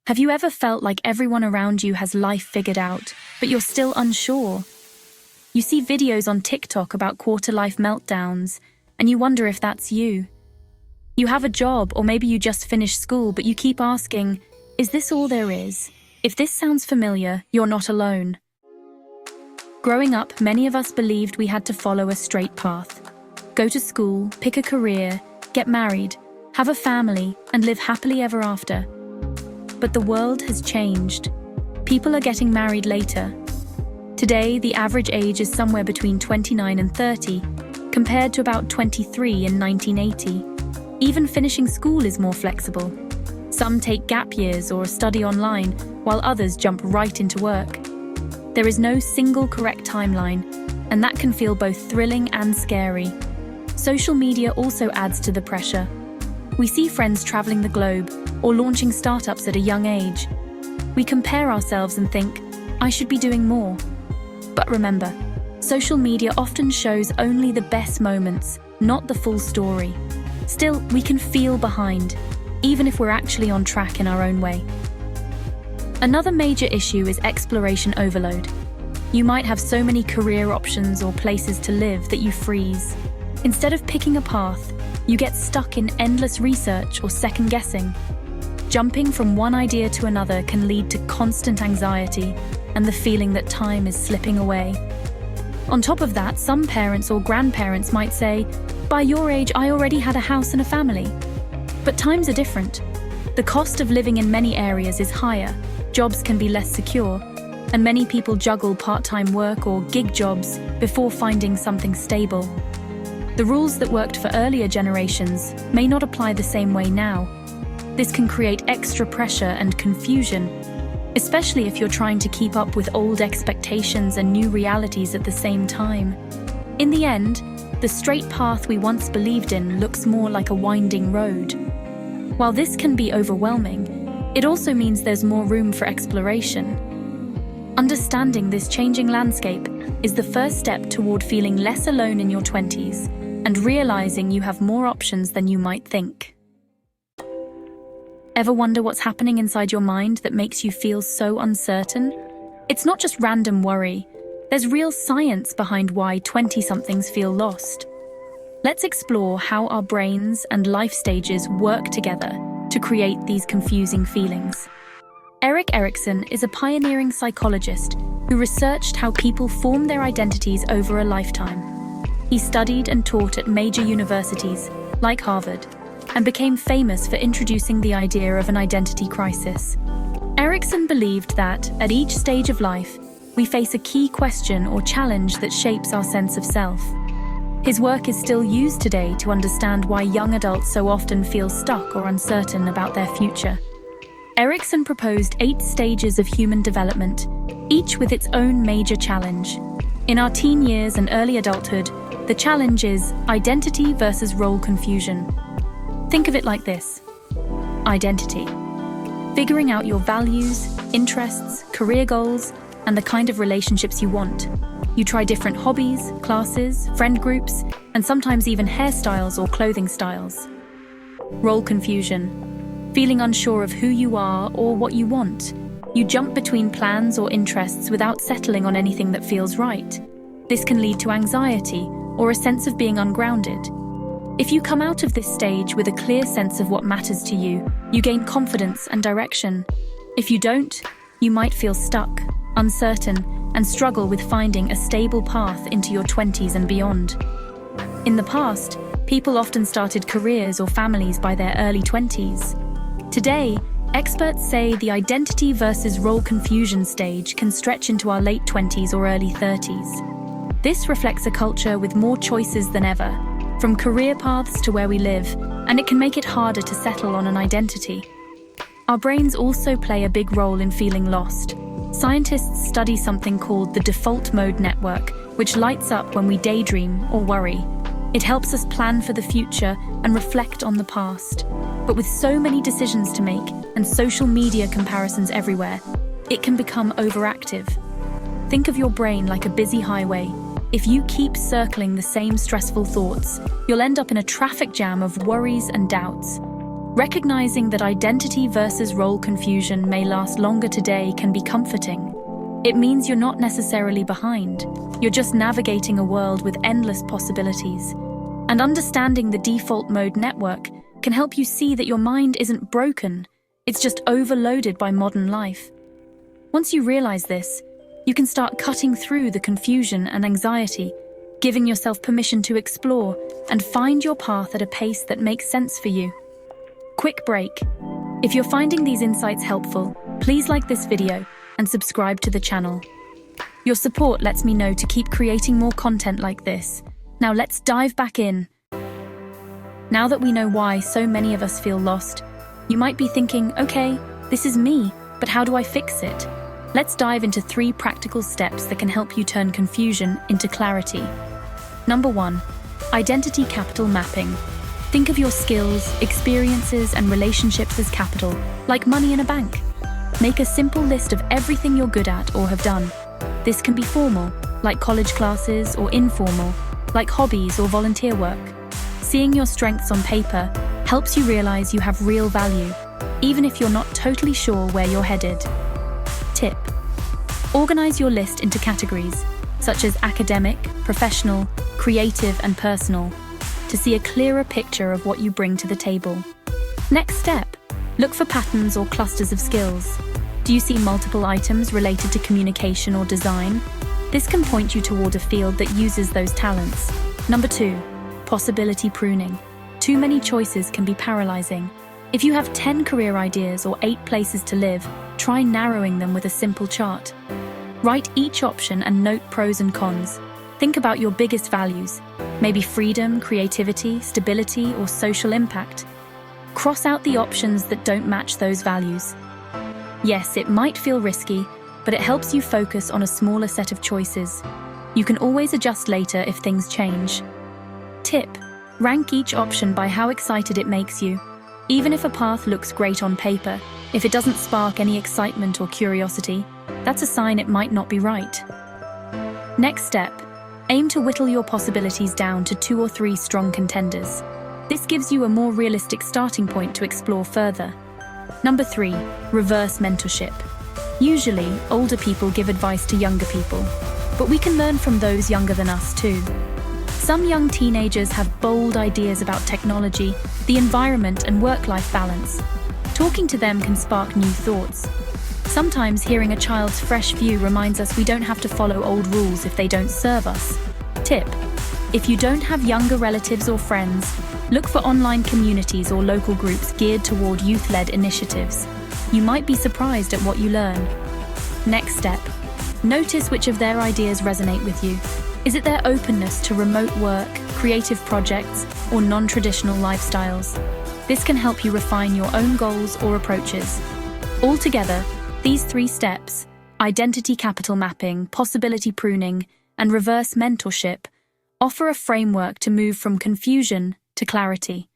Have you ever felt like everyone around you has life figured out, but you're still unsure? You see videos on TikTok about quarter-life meltdowns, and you wonder if that's you. You have a job, or maybe you just finished school, but you keep asking, is this all there is? If this sounds familiar, you're not alone. Growing up, many of us believed we had to follow a straight path. Go to school, pick a career, get married, have a family, and live happily ever after. But the world has changed. People are getting married later. Today, the average age is somewhere between 29 and 30, compared to about 23 in 1980. Even finishing school is more flexible. Some take gap years or study online, while others jump right into work. There is no single correct timeline, and that can feel both thrilling and scary. Social media also adds to the pressure. We see friends traveling the globe or launching startups at a young age. We compare ourselves and think, I should be doing more. But remember, social media often shows only the best moments, not the full story. Still, we can feel behind, even if we're actually on track in our own way. Another major issue is exploration overload. You might have so many career options or places to live that you freeze. Instead of picking a path, you get stuck in endless research or second-guessing. Jumping from one idea to another can lead to constant anxiety and the feeling that time is slipping away. On top of that, some parents or grandparents might say, by your age, I already had a house and a family. But times are different. The cost of living in many areas is higher, jobs can be less secure, and many people juggle part-time work or gig jobs before finding something stable. The rules that worked for earlier generations may not apply the same way now. This can create extra pressure and confusion, especially if you're trying to keep up with old expectations and new realities at the same time. In the end, the straight path we once believed in looks more like a winding road. While this can be overwhelming, it also means there's more room for exploration. Understanding this changing landscape is the first step toward feeling less alone in your 20s and realizing you have more options than you might think. Ever wonder what's happening inside your mind that makes you feel so uncertain? It's not just random worry. There's real science behind why 20-somethings feel lost. Let's explore how our brains and life stages work together to create these confusing feelings. Erik Erikson is a pioneering psychologist who researched how people form their identities over a lifetime. He studied and taught at major universities, like Harvard, and became famous for introducing the idea of an identity crisis. Erikson believed that, at each stage of life, we face a key question or challenge that shapes our sense of self. His work is still used today to understand why young adults so often feel stuck or uncertain about their future. Erikson proposed 8 stages of human development, each with its own major challenge. In our teen years and early adulthood, the challenge is identity versus role confusion. Think of it like this. Identity. Figuring out your values, interests, career goals, and the kind of relationships you want. You try different hobbies, classes, friend groups, and sometimes even hairstyles or clothing styles. Role confusion. Feeling unsure of who you are or what you want. You jump between plans or interests without settling on anything that feels right. This can lead to anxiety or a sense of being ungrounded. If you come out of this stage with a clear sense of what matters to you, you gain confidence and direction. If you don't, you might feel stuck, uncertain, and struggle with finding a stable path into your 20s and beyond. In the past, people often started careers or families by their early 20s. Today, experts say the identity versus role confusion stage can stretch into our late 20s or early 30s. This reflects a culture with more choices than ever, from career paths to where we live, and it can make it harder to settle on an identity. Our brains also play a big role in feeling lost. Scientists study something called the default mode network, which lights up when we daydream or worry. It helps us plan for the future and reflect on the past. But with so many decisions to make and social media comparisons everywhere, it can become overactive. Think of your brain like a busy highway. If you keep circling the same stressful thoughts, you'll end up in a traffic jam of worries and doubts. Recognizing that identity versus role confusion may last longer today can be comforting. It means you're not necessarily behind. You're just navigating a world with endless possibilities. And understanding the default mode network can help you see that your mind isn't broken, it's just overloaded by modern life. Once you realize this, you can start cutting through the confusion and anxiety, giving yourself permission to explore and find your path at a pace that makes sense for you. Quick break. If you're finding these insights helpful, please like this video and subscribe to the channel. Your support lets me know to keep creating more content like this. Now let's dive back in. Now that we know why so many of us feel lost, you might be thinking, okay, this is me, but how do I fix it? Let's dive into 3 practical steps that can help you turn confusion into clarity. Number 1, identity capital mapping. Think of your skills, experiences, and relationships as capital, like money in a bank. Make a simple list of everything you're good at or have done. This can be formal, like college classes, or informal, like hobbies or volunteer work. Seeing your strengths on paper helps you realize you have real value, even if you're not totally sure where you're headed. Tip: organize your list into categories, such as academic, professional, creative, and personal, to see a clearer picture of what you bring to the table. Next step: look for patterns or clusters of skills. Do you see multiple items related to communication or design? This can point you toward a field that uses those talents. Number 2, possibility pruning. Too many choices can be paralyzing. If you have 10 career ideas or 8 places to live, try narrowing them with a simple chart. Write each option and note pros and cons. Think about your biggest values, maybe freedom, creativity, stability, or social impact. Cross out the options that don't match those values. Yes, it might feel risky, but it helps you focus on a smaller set of choices. You can always adjust later if things change. Tip: rank each option by how excited it makes you. Even if a path looks great on paper, if it doesn't spark any excitement or curiosity, that's a sign it might not be right. Next step: aim to whittle your possibilities down to 2 or 3 strong contenders. This gives you a more realistic starting point to explore further. Number 3, reverse mentorship. Usually, older people give advice to younger people, but we can learn from those younger than us too. Some young teenagers have bold ideas about technology, the environment, and work-life balance. Talking to them can spark new thoughts. Sometimes hearing a child's fresh view reminds us we don't have to follow old rules if they don't serve us. Tip: if you don't have younger relatives or friends, look for online communities or local groups geared toward youth-led initiatives. You might be surprised at what you learn. Next step: notice which of their ideas resonate with you. Is it their openness to remote work, creative projects, or non-traditional lifestyles? This can help you refine your own goals or approaches. Altogether, these 3 steps, identity capital mapping, possibility pruning, and reverse mentorship, offer a framework to move from confusion to clarity.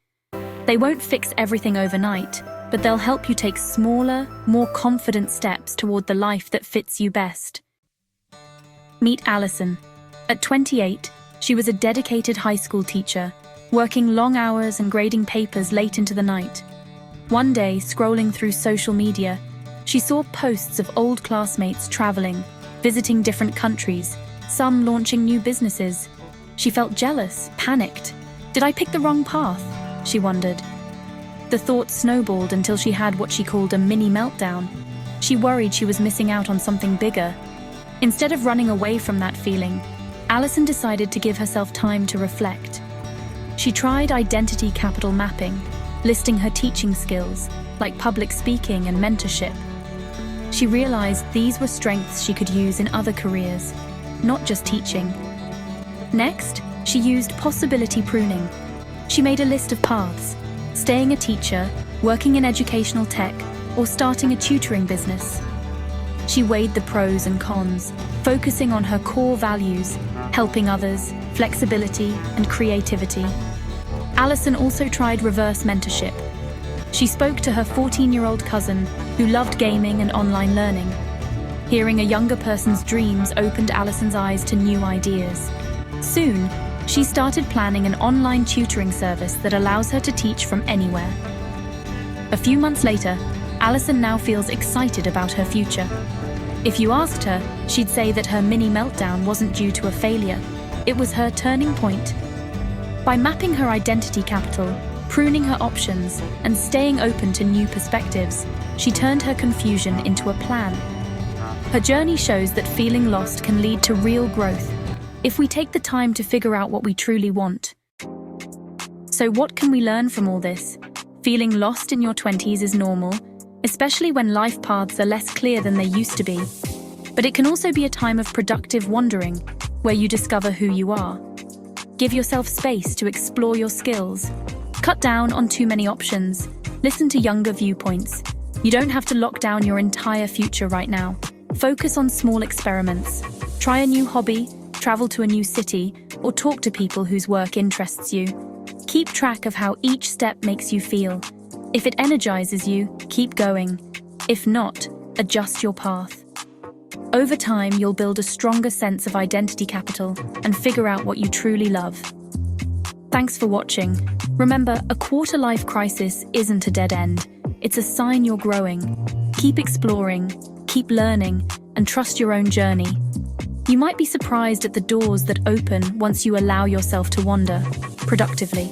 They won't fix everything overnight, but they'll help you take smaller, more confident steps toward the life that fits you best. Meet Allison. At 28, she was a dedicated high school teacher, working long hours and grading papers late into the night. One day, scrolling through social media, she saw posts of old classmates traveling, visiting different countries, some launching new businesses. She felt jealous, panicked. Did I pick the wrong path? She wondered. The thoughts snowballed until she had what she called a mini meltdown. She worried she was missing out on something bigger. Instead of running away from that feeling, Allison decided to give herself time to reflect. She tried identity capital mapping, listing her teaching skills, like public speaking and mentorship. She realized these were strengths she could use in other careers, not just teaching. Next, she used possibility pruning. She made a list of paths: staying a teacher, working in educational tech, or starting a tutoring business. She weighed the pros and cons, focusing on her core values, helping others, flexibility, and creativity. Allison also tried reverse mentorship. She spoke to her 14-year-old cousin who loved gaming and online learning. Hearing a younger person's dreams opened Allison's eyes to new ideas. Soon, she started planning an online tutoring service that allows her to teach from anywhere. A few months later, Alison now feels excited about her future. If you asked her, she'd say that her mini meltdown wasn't due to a failure. It was her turning point. By mapping her identity capital, pruning her options, and staying open to new perspectives, she turned her confusion into a plan. Her journey shows that feeling lost can lead to real growth if we take the time to figure out what we truly want. So what can we learn from all this? Feeling lost in your 20s is normal, especially when life paths are less clear than they used to be. But it can also be a time of productive wandering, where you discover who you are. Give yourself space to explore your skills. Cut down on too many options. Listen to younger viewpoints. You don't have to lock down your entire future right now. Focus on small experiments. Try a new hobby, travel to a new city, or talk to people whose work interests you. Keep track of how each step makes you feel. If it energizes you, keep going. If not, adjust your path. Over time, you'll build a stronger sense of identity capital and figure out what you truly love. Thanks for watching. Remember, a quarter-life crisis isn't a dead end. It's a sign you're growing. Keep exploring, keep learning, and trust your own journey. You might be surprised at the doors that open once you allow yourself to wander productively.